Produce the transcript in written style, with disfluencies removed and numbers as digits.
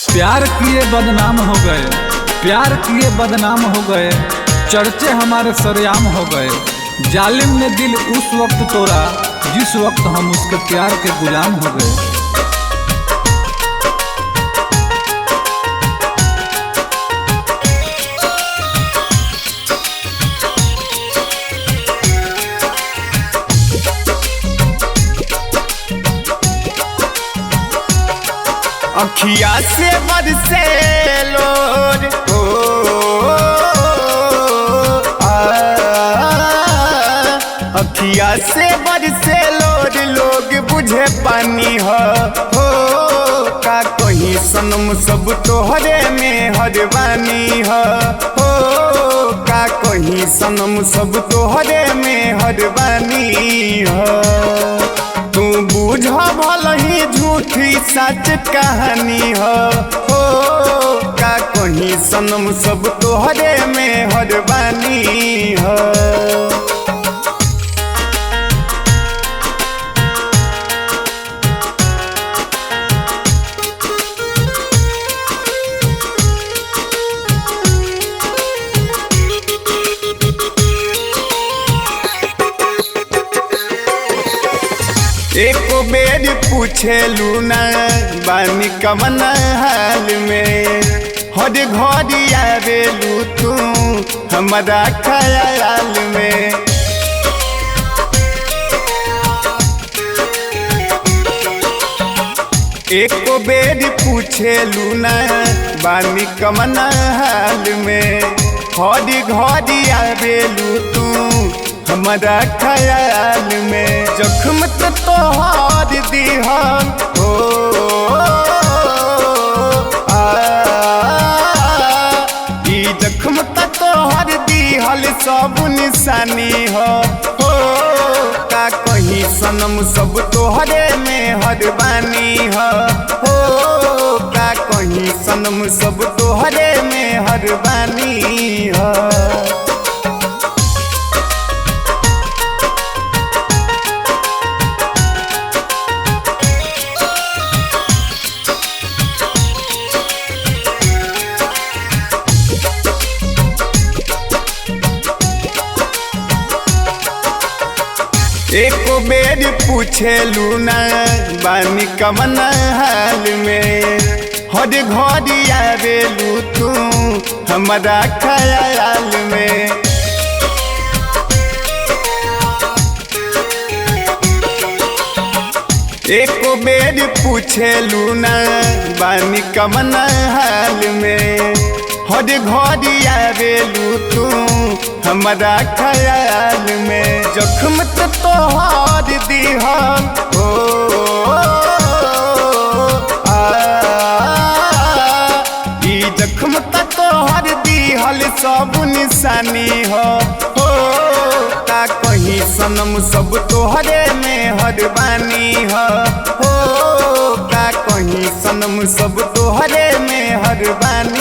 प्यार किए बदनाम हो गए, प्यार किए बदनाम हो गए, चर्चे हमारे सरेआम हो गए। जालिम ने दिल उस वक्त तोड़ा जिस वक्त हम उसके प्यार के गुलाम हो गए। अखिया से बरसे लोर अखिया से बरसे लोर लोग बुझे पानी हो का कहीं सनम सब तोहरे में हरबानी हो का कहीं सनम सब तोहरे में हरबानी हो। तू बुझ भल ही झूठी सच कहानी हो का कहीं सनम सब तोहरे में हरबानी हो। एको बेर पूछेलू ना बानी कमन हाल में, हर घड़ी आवेलू तू हमारा ख्याल में। एको बेर पूछेलू ना बानी कमन हाल में, हर घड़ी आवेलू तू हमारा ख्याल में। जख्म तो तोहार दिहल जख्म तो तोहार दिहल सब निशानी हो का कहीं सनम सब तोहरे में हरबानी हो का कहीं सनम सब तोहरे में हरबानी हो। एको बेर पूछेलू ना बानी कमन हाल में, हर घड़ी आवेलू तू हमारा ख्याल में। एको बेर पूछेलू ना बानी कमन हाल में, हर घड़ी आवेलू तू हमारा ख्याल में। जख्म तो तोहार दिहल जख्म तो तोहार दिहल सब निशानी हो का कहीं सनम सब तोहरे में हरबानी हो का कहीं सनम सब तोहरे में हरबानी